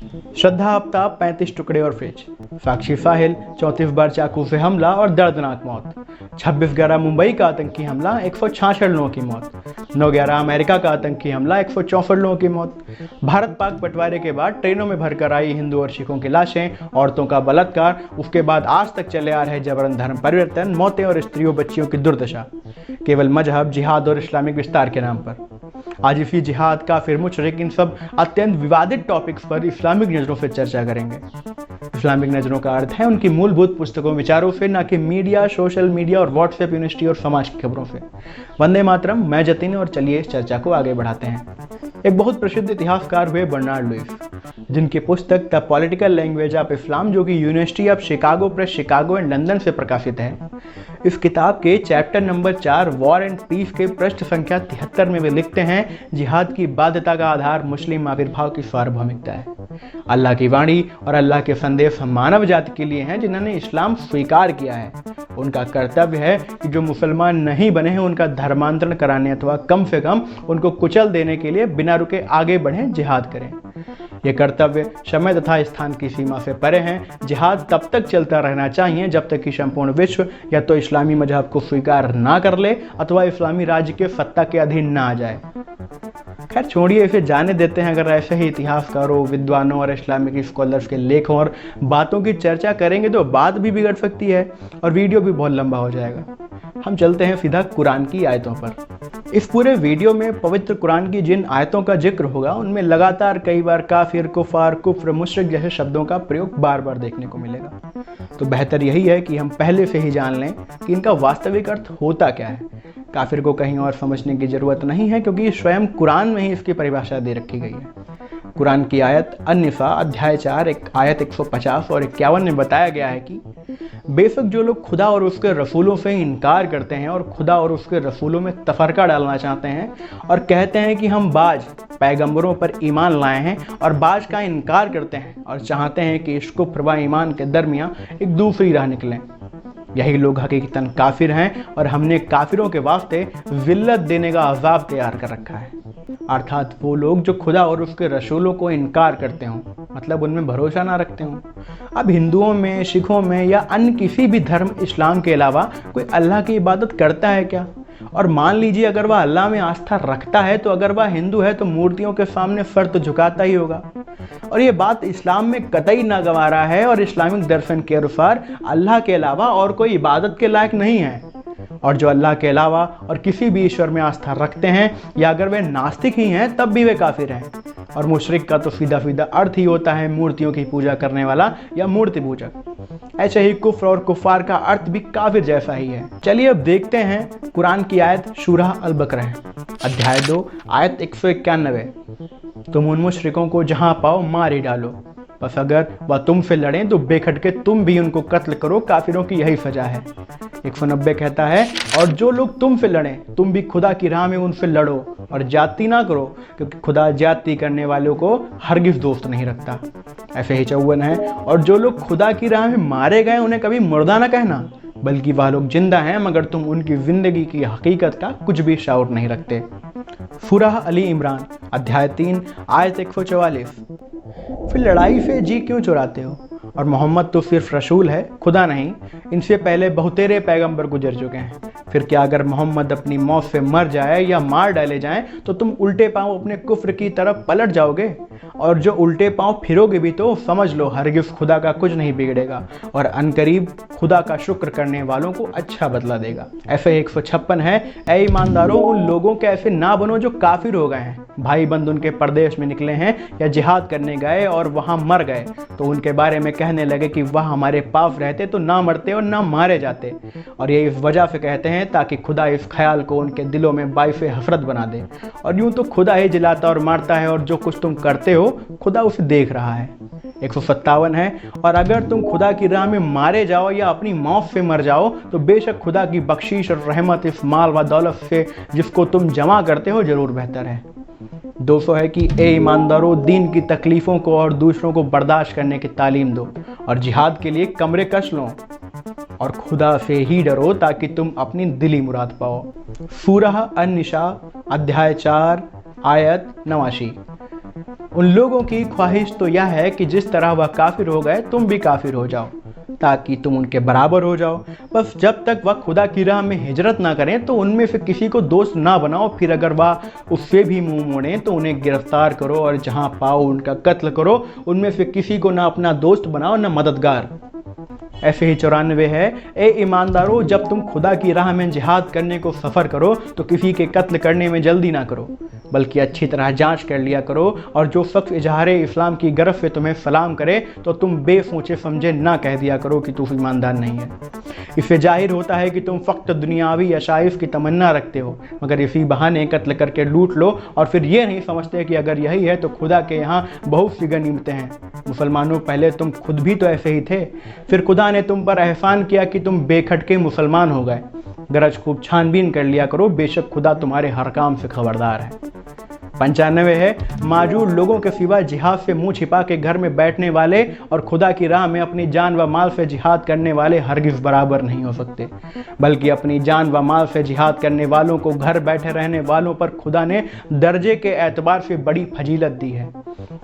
श्रद्धा आफ्ताब 35 टुकड़े और फ्रिज, साक्षी साहिल 34 बार चाकू से हमला और दर्दनाक मौत, 26/11 मुंबई का आतंकी हमला 166 लोगों की मौत, 9/11 अमेरिका का आतंकी हमला 164 लोगों की मौत, भारत पाक बंटवारे के बाद ट्रेनों में भरकर आई हिंदू और सिखों की लाशें, औरतों का बलात्कार, उसके बाद आज तक चले आ रहे जबरन धर्म परिवर्तन, मौतें और स्त्रियों बच्चियों की दुर्दशा, केवल मजहब, जिहाद और इस्लामिक विस्तार के नाम पर। आज इसी जिहाद, काफिर, मुशरिक, इन सब अत्यंत विवादित टॉपिक्स पर इस्लामिक नज़रों से चर्चा करेंगे। इस्लामिक नज़रों का अर्थ है उनकी मूलभूत पुस्तकों, विचारों से, ना कि मीडिया, सोशल मीडिया और व्हाट्सएप यूनिवर्सिटी और समाज की खबरों से। वंदे मातरम, मैं जतिन, और चलिए इस चर्चा को आगे बढ़ाते हैं। एक बहुत प्रसिद्ध इतिहासकार हुए बर्नार्ड लुईस, जिनकी पुस्तक the political language of Islam, जो कि university of Chicago press, Chicago and London से प्रकाशित है। इस किताब के chapter number 4 war and peace के पृष्ठ संख्या 73 में वे लिखते हैं, जिहाद की बाध्यता का आधार मुस्लिम आविर्भाव की सार्वभौमिकता है। अल्लाह की वाणी और अल्लाह के संदेश मानव जाति के लिए हैं जिन्होंने इस्लाम स्वीकार किया है। उनका कर्तव्य है कि जो मुसलमान नहीं बने हैं उनका धर्मांतरण कराने अथवा कम से कम उनको कुचल देने के लिए बिना रुके आगे बढ़ें, जिहाद करें। ये कर्तव्य समय तथा स्थान की सीमा से परे हैं। जिहाद तब तक चलता रहना चाहिए जब तक कि संपूर्ण विश्व या तो इस्लामी मजहब को स्वीकार ना कर ले अथवा इस्लामी राज्य के सत्ता के अधीन ना आ जाए। खैर छोड़िए, इसे जाने देते हैं। अगर ऐसे ही इतिहासकारों, विद्वानों और इस्लामिक स्कॉलर्स के लेखों और बातों की चर्चा करेंगे तो बात भी बिगड़ सकती है और वीडियो भी बहुत लंबा हो जाएगा। हम चलते हैं सीधा कुरान की आयतों पर। इस पूरे वीडियो में पवित्र कुरान की जिन आयतों का जिक्र होगा उनमें लगातार कई बार काफिर, कुफार, कुफ्र, मुशरिक जैसे शब्दों का प्रयोग बार बार देखने को मिलेगा। तो बेहतर यही है कि हम पहले से ही जान लें कि इनका वास्तविक अर्थ होता क्या है। काफिर को कहीं और समझने की जरूरत नहीं है, क्योंकि स्वयं कुरान में ही इसकी परिभाषा दे रखी गई है। कुरान की आयत अन-निसा अध्याय 4 आयत 150 और 51 में बताया गया है कि बेशक जो लोग खुदा और उसके रसूलों से इनकार करते हैं और खुदा और उसके रसूलों में तफरका डालना चाहते हैं और कहते हैं कि हम बाज पैगंबरों पर ईमान लाए हैं और बाज का इनकार करते हैं और चाहते हैं कि इस कुफ्र व ईमान के दरमियान एक दूसरी राह निकलें, यही लोग हकीकतन काफिर हैं और हमने काफिरों के वास्ते जिल्लत देने का अज़ाब तैयार कर रखा है। अर्थात वो लोग जो खुदा और उसके रसूलों को इनकार करते हों, मतलब उनमें भरोसा ना रखते हों। अब हिंदुओं में, सिखों में या अन्य किसी भी धर्म इस्लाम के अलावा कोई अल्लाह की इबादत करता है क्या? और मान लीजिए अगर वह अल्लाह में आस्था रखता है तो अगर वह हिंदू है तो मूर्तियों के सामने सर तो झुकाता ही होगा। और ये बात इस्लाम में कतई नागवारा है और इस्लामिक दर्शन के अनुसार अल्लाह के अलावा और कोई इबादत के लायक नहीं है। और जो अल्लाह के अलावा और किसी भी ईश्वर में आस्था रखते हैं या अगर वे नास्तिक ही हैं तब भी वे काफिर हैं। और मुशरिक का तो सीधा सीधा अर्थ ही होता है मूर्तियों की पूजा करने वाला या मूर्ति पूजक। ऐसे ही कुफ्र और कुफार का अर्थ भी काफिर जैसा ही है। चलिए अब देखते हैं कुरान की आयत सूरह अल-बकरा अध्याय 2 आयत 191। तुम उन मुशरिकों को जहां पाओ मार ही डालो, बस अगर वह तुमसे लड़ें तो बेखटके तुम भी उनको कत्ल करो, काफिरों की यही सजा है। 190 कहता है, और जो लोग तुमसे लड़ें तुम भी खुदा की राह में उनसे लड़ो और जाति ना करो, क्योंकि खुदा जाति करने वालों को हरगिज दोस्त नहीं रखता। ऐसे ही 54 है, और जो लोग खुदा की राह में मारे गए उन्हें कभी मुर्दा ना कहना, बल्कि वह लोग जिंदा हैं मगर तुम उनकी जिंदगी की हकीकत का कुछ भी शऊर नहीं रखते। सूरह अली इमरान अध्याय 3 आयत 144। फिर लड़ाई से जी क्यों चुराते हो? और मोहम्मद तो सिर्फ रसूल है, खुदा नहीं। इनसे पहले बहुतेरे पैगंबर गुजर चुके हैं। फिर क्या अगर मोहम्मद अपनी मौत से मर जाए या मार डाले जाएं तो तुम उल्टे पांव अपने कुफ्र की तरफ पलट जाओगे? और जो उल्टे पांव फिरोगे भी तो समझ लो हरगिज़ खुदा का कुछ नहीं बिगड़ेगा और अनकरीब खुदा का शुक्र करने वालों को अच्छा बदला देगा। ऐसे 156 है, ऐ ईमानदारों उन लोगों के ऐसे ना बनो जो काफिर हो गए हैं, भाई बंद उनके परदेश में निकले हैं या जिहाद करने गए और वहां मर गए तो उनके बारे में कहने लगे कि वह हमारे पास रहते तो ना मरते और ना मारे जाते। और ये इस वजह से कहते हैं ताकि खुदा इस ख्याल को उनके दिलों में बाइफ़ हसरत बना दे। और यूं तो खुदा ही जिलाता और मारता है और जो कुछ तुम करते हो खुदा उसे देख रहा है। 157 है, और अगर तुम खुदा की राह में मारे जाओ या अपनी मौत से मर जाओ तो बेशक खुदा की बख्शीश और रहमत इस माल व दौलत से जिसको तुम जमा करते हो जरूर बेहतर है। 200 है कि ए ईमानदारों दीन की तकलीफ़ों को और दूसरों को बर्दाश्त करने की तालीम दो और जिहाद के लिए कमरे कस लो और खुदा से ही डरो ताकि तुम अपनी दिली मुराद पाओ। सूरह अन-निसा अध्याय 4 आयत 89। उन लोगों की ख्वाहिश तो यह है कि जिस तरह वह काफिर हो गए तुम भी काफिर हो जाओ, ताकि तुम उनके बराबर हो जाओ। बस जब तक वह खुदा की राह में हिजरत ना करें तो उनमें से किसी को दोस्त ना बनाओ, फिर अगर वह उससे भी मुंह मोड़ें तो उन्हें गिरफ्तार करो और जहां पाओ उनका कत्ल करो। उनमें से किसी को ना अपना दोस्त बनाओ ना मददगार। ऐसे ही 94 है, ए ईमानदारों, जब तुम खुदा की राह में जिहाद करने को सफ़र करो तो किसी के कत्ल करने में जल्दी ना करो, बल्कि अच्छी तरह जांच कर लिया करो। और जो शख्स इजहारे इस्लाम की गर्व से तुम्हें सलाम करे तो तुम बेसोचे समझे ना कह दिया करो कि तू ईमानदार नहीं है। इससे जाहिर होता है कि तुम फ़क्त दुनियावी अशाइश की तमन्ना रखते हो, मगर इसी बहाने कत्ल करके लूट लो और फिर ये नहीं समझते कि अगर यही है तो खुदा के यहाँ बहुत सी गनीमतें हैं। मुसलमानों, पहले तुम खुद भी तो ऐसे ही थे, फिर खुदा ने तुम पर एहसान किया कि तुम बेखटके मुसलमान हो गए। गरज खूब छानबीन कर लिया करो, बेशक खुदा तुम्हारे हर काम से खबरदार है। 95 है, माजूर लोगों के सिवा जिहाद से मुंह छिपा के घर में बैठने वाले और खुदा की राह में अपनी जान व माल से जिहाद करने वाले हरगिज़ बराबर नहीं हो सकते, बल्कि अपनी जान व माल से जिहाद करने वालों को घर बैठे रहने वालों पर खुदा ने दर्जे के एतबार से बड़ी फजीलत दी है।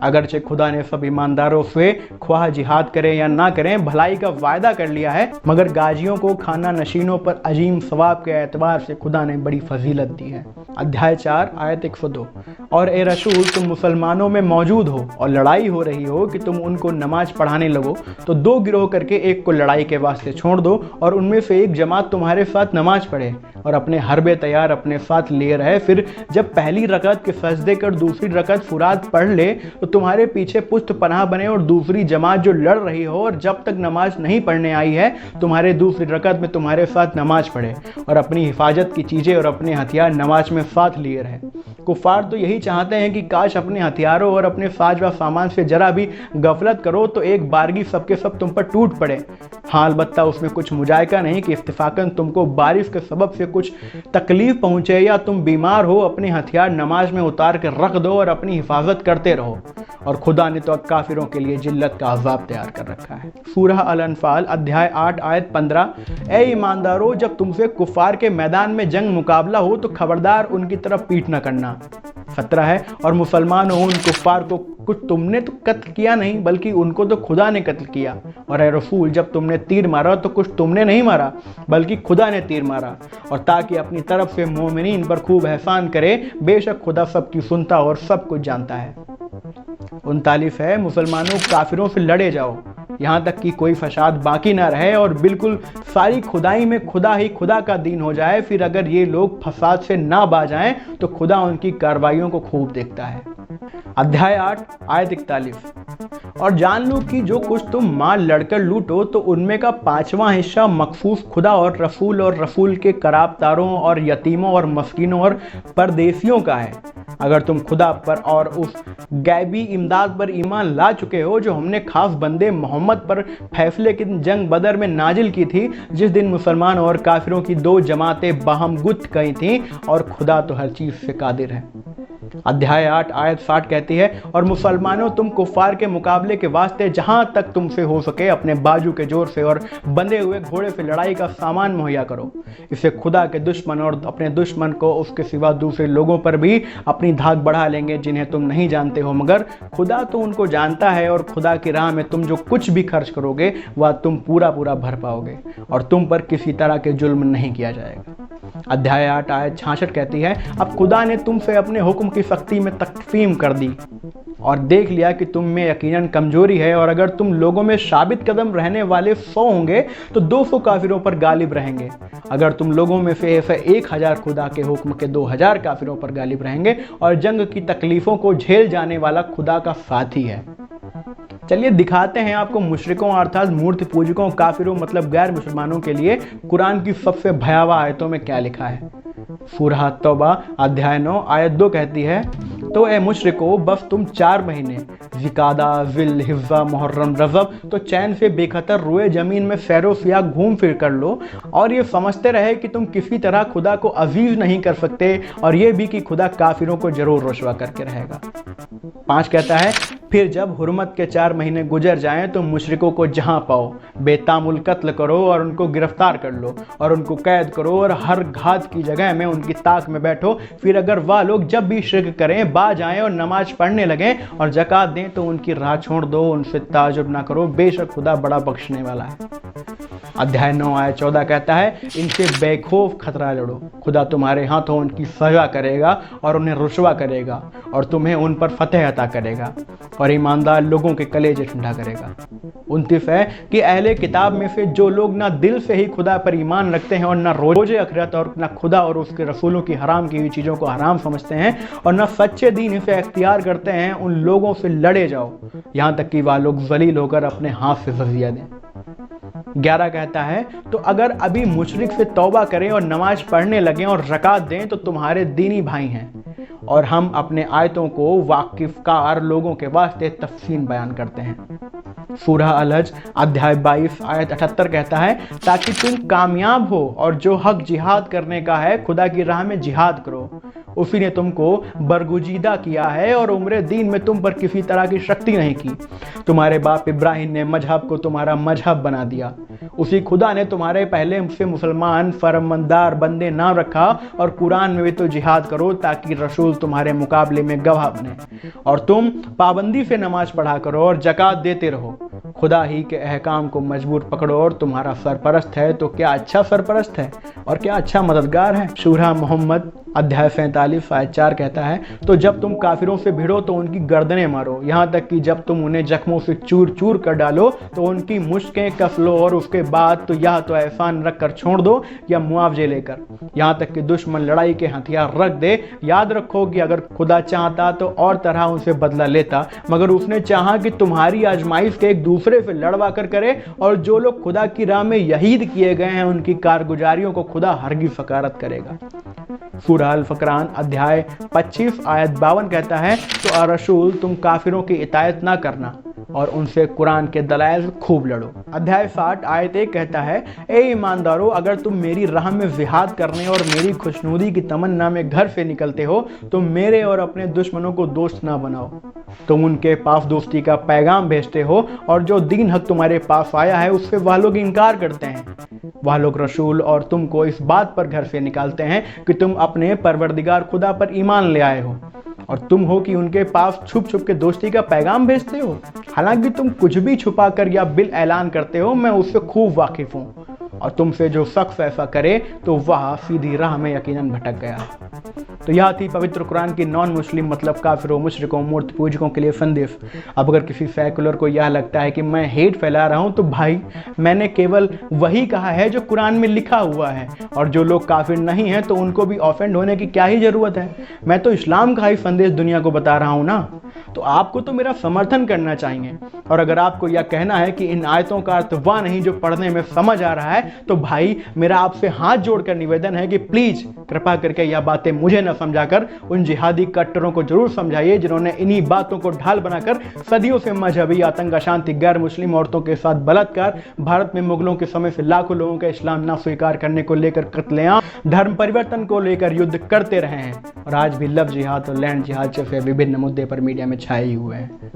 अगरचे खुदा ने सब ईमानदारों से ख्वाह जिहाद करें या ना करें भलाई का वायदा कर लिया है, मगर गाजियों को खाना नशीनों पर अजीम सवाब के एतबार से खुदा ने बड़ी फजीलत दी है। अध्याय 4 आयत 102, और ए रसूल, तुम मुसलमानों में मौजूद हो और लड़ाई हो रही हो कि तुम उनको नमाज पढ़ाने लगो, तो 2 गिरोह करके एक को लड़ाई के वास्ते छोड़ दो और उनमें से एक जमात तुम्हारे साथ नमाज पढ़े और अपने हरबे तैयार अपने साथ लिए रहे। फिर जब पहली रकत के सजदे कर दूसरी रकत फुरात पढ़ ले तो तुम्हारे पीछे पुष्ट पनाह बने और दूसरी जमात जो लड़ रही हो और जब तक नमाज नहीं पढ़ने आई है तुम्हारे दूसरी रकत में तुम्हारे साथ नमाज पढ़े और अपनी हिफाजत की चीज़ें और अपने हथियार नमाज में साथ लिए रहे। कुफार तो यही चाहते हैं कि काश अपने हथियारों और अपने साज व सामान से जरा भी गफलत करो तो एक बारगी सबके सब तुम पर टूट पड़े। हाँ, अलबत्ता उसमें कुछ मुजायका नहीं कि इत्तेफाकन तुमको बारिश के सबब से कुछ तकलीफ पहुंचे या तुम बीमार हो, अपने हथियार नमाज में उतार कर रख दो और अपनी हिफाजत करते रहो। और खुदा ने तो काफिरों के लिए जिल्लत का अज़ाब तैयार कर रखा है। सूरह अल-अनफाल अध्याय 8 आयत 15, ए ईमानदारों, जब तुमसे कुफार के मैदान में जंग मुकाबला हो तो खबरदार उनकी तरफ पीठ न करना। 17 है, और मुसलमान हो, उन कुफार को कुछ तुमने तो कत्ल किया नहीं बल्कि उनको तो खुदा ने कत्ल किया। और ए रसूल, जब तुमने तीर मारा तो कुछ तुमने नहीं मारा बल्कि खुदा ने तीर मारा, और ताकि अपनी तरफ से मोमिनीन पर खूब एहसान करे, बेशक खुदा सबकी सुनता और सब कुछ जानता है। 39 है, मुसलमानों, काफिरों से लड़े जाओ यहाँ तक कि कोई फसाद बाकी ना रहे और बिल्कुल सारी खुदाई में खुदा ही खुदा का दीन हो जाए। फिर अगर ये लोग फसाद से ना बाज आएं तो खुदा उनकी कार्रवाइयों को खूब देखता है। अध्याय 8 आयत 41, और जान लो कि जो कुछ तुम माल लड़कर लूटो तो उनमें का 5वां हिस्सा मखसूस खुदा और रसूल के कराबदारों और यतीमों और मस्कीनों और परदेसियों का है। अगर तुम खुदा पर और उस गैबी इमदाद पर ईमान ला चुके हो जो हमने खास बंदे मोहम्मद पर फैसले की जंग बदर में नाजिल की थी, जिस दिन मुसलमान और काफिरों की 2 जमातें बाहम गुथ गई थीं, और खुदा तो हर चीज से कादिर है। अध्याय 8 आयत 60 कहती है, और मुसलमानों, तुम कुफार के मुकाबले के वास्ते जहां तक तुमसे हो सके अपने बाजू के जोर से और बंधे हुए घोड़े से लड़ाई का सामान मुहैया करो। इससे खुदा के दुश्मन और अपने दुश्मन को उसके सिवा दूसरे लोगों पर भी अपनी धाक बढ़ा लेंगे जिन्हें तुम नहीं जानते हो, मगर खुदा तो उनको जानता है। और खुदा की राह में तुम जो कुछ भी खर्च करोगे वह तुम पूरा पूरा भर पाओगे और तुम पर किसी तरह के जुल्म नहीं किया जाएगा। अध्याय 8 आयत 66 कहती है, अब खुदा ने तुमसे अपने हुक्म की सख्ती में तकफीम कर दी और देख लिया कि तुम में यकीनन कमजोरी है, और अगर तुम लोगों में साबित कदम रहने वाले 100 होंगे तो 200 काफिरों पर गालिब रहेंगे। अगर तुम लोगों में से 1000 खुदा के हुक्म के 2000 काफिरों पर गालिब रहेंगे, और जंग की तकलीफों को झेल जाने वाला खुदा का साथी है। चलिए दिखाते हैं आपको मुशरिकों अर्थात मूर्ति पूजकों, काफिरों मतलब गैर मुसलमानों के लिए कुरान की सबसे भयावह आयतों में क्या लिखा है। सूरह तौबा अध्याय 9 आयत 2 कहती है, तो ए मुशरिको, बस तुम 4 महीने ज़िकादा, ज़िल, हिज़्ज़ा, मुहर्रम, रजब तो चैन से बेखतर रोए ज़मीन में सैरो सियाह घूम फिर कर लो, और ये समझते रहे कि तुम किसी तरह खुदा को अजीज़ नहीं कर सकते, और ये भी कि खुदा काफिरों को जरूर रुसवा करके रहेगा। 5 कहता है, फिर जब हुर्मत के 4 महीने गुजर जाएं तो मुशरिकों को जहां पाओ बेतामुल कत्ल करो और उनको गिरफ्तार कर लो और उनको कैद करो और हर घात की जगह में उनकी ताक में बैठो। फिर अगर वह लोग जब भी शिर्क करें, बाज आएं और नमाज पढ़ने लगें और ज़कात दें तो उनकी राह छोड़ दो, उनसे ताजुब ना करो, बेशक खुदा बड़ा बख्शने वाला है। अध्याय 9 आयत 14 कहता है, इनसे बेखौफ खतरा लड़ो, खुदा तुम्हारे हाथों उनकी सजा करेगा और उन्हें रुसवा करेगा और तुम्हें उन पर फतेह अता करेगा और ईमानदार लोगों के कलेजे ठंडा करेगा। 29 है कि अहले किताब में से जो लोग ना दिल से ही खुदा पर ईमान रखते हैं और ना रोजे अखरत और ना खुदा और उसके रसूलों की हराम की हुई चीज़ों को हराम समझते हैं और ना सच्चे दीन से इख्तियार करते हैं, उन लोगों से लड़े जाओ यहाँ तक कि वह लोग जलील होकर अपने हाथ से जजिया दें। 11 कहता है, तो अगर अभी मुशरिक से तौबा करें और नमाज पढ़ने लगें और ज़कात दें तो तुम्हारे दीनी भाई हैं। और हम अपने आयतों को वाकिफकार लोगों के वास्ते तफसील बयान करते हैं। सूरह अल-हज अध्याय 22 आयत 78 कहता है, ताकि तुम कामयाब हो और जो हक जिहाद करने का है खुदा की राह में जिहाद करो। उसी ने तुमको बरगुजीदा किया है और उम्र दीन में तुम पर किसी तरह की शक्ति नहीं की। तुम्हारे बाप इब्राहिम ने मजहब को तुम्हारा मजहब बना दिया। उसी खुदा ने तुम्हारे पहले से मुसलमान फरमानदार बंदे ना रखा और कुरान में भी तो जिहाद करो ताकि रसूल तुम्हारे मुकाबले में गवाह बने और तुम पाबंदी से नमाज पढ़ा करो और ज़कात देते रहो। खुदा ही के अहकाम को मजबूत पकड़ो और तुम्हारा सरपरस्त है तो क्या अच्छा सरपरस्त है और क्या अच्छा मददगार है। सूरह मोहम्मद अध्याय 47 आयत 4 कहता है, तो जब तुम काफिरों से भिड़ो तो उनकी गर्दनें मारो, यहाँ तक कि जब तुम उन्हें जख्मों से चूर चूर कर डालो तो उनकी मुश्कें कस लो और उसके बाद तो या तो एहसान रख कर छोड़ दो या मुआवजे लेकर, यहाँ तक कि दुश्मन लड़ाई के हथियार रख दे। याद रखो कि अगर खुदा चाहता तो और तरह उनसे बदला लेता, मगर उसने चाहा कि तुम्हारी आजमाइश के एक दूसरे से लड़वा कर करे और जो लोग खुदा की राह में यहीद किए गए हैं उनकी कारगुजारियों को खुदा हरगिज़ फकारत करेगा। सूरह अल फुरकान अध्याय 25 आयत 52 कहता है, तो आ रसूल तुम काफिरों की इतायत ना करना और उनसे कुरान के दलाइल खूब लड़ो। अध्याय 60 आयत 1 कहता है, ए ईमानदारों अगर तुम मेरी राह में जिहाद करने और मेरी खुशनुदी की तमन्ना में घर से निकलते हो तो मेरे और अपने दुश्मनों को दोस्त ना बनाओ। तुम उनके पास दोस्ती का पैगाम भेजते हो और जो दीन हक तुम्हारे पास आया है उससे वह लोग इनकार करते हैं। वह लोग रसूल और तुमको इस बात पर घर से निकालते हैं कि तुम अपने परवरदिगार खुदा पर ईमान ले आए हो और तुम हो कि उनके पास छुप छुप के दोस्ती का पैगाम भेजते हो। हालांकि तुम कुछ भी छुपा कर या बिल ऐलान करते हो, मैं उससे खूब वाकिफ हूँ और तुमसे जो शख्स ऐसा करे तो वह सीधी राह में यकीनन भटक गया। तो यह थी पवित्र कुरान की नॉन मुस्लिम मतलब काफिरों, मुशरिकों, मूर्ति पूजकों के लिए संदेश। अब अगर किसी सेकुलर को यह लगता है कि मैं हेट फैला रहा हूं तो भाई मैंने केवल वही कहा है जो कुरान में लिखा हुआ है और जो लोग काफिर नहीं हैं तो उनको भी ऑफेंड होने की क्या ही जरूरत है। मैं तो इस्लाम का ही संदेश दुनिया को बता रहा हूं ना, तो आपको तो मेरा समर्थन करना चाहिए। और अगर आपको यह कहना है कि इन आयतों का अर्थ वह नहीं जो पढ़ने में समझ आ रहा है तो भाई मेरा आपसे हाथ जोड़कर निवेदन है कि प्लीज कृपा करके यह बातें मुझे न समझाकर उन जिहादी कट्टरों को जरूर समझाइए जिन्होंने इन्हीं बातों को ढाल बनाकर सदियों से मजहबी आतंक, अशांति, गैर मुस्लिम औरतों के साथ बलात्कार, भारत में मुगलों के समय से लाखों लोगों का इस्लाम न स्वीकार करने को लेकर कत्लेआम, धर्म परिवर्तन को लेकर युद्ध करते रहे हैं और आज भी लव जिहाद और लैंड जिहाद जैसे विभिन्न मुद्दे पर मीडिया में छाए हुए हैं।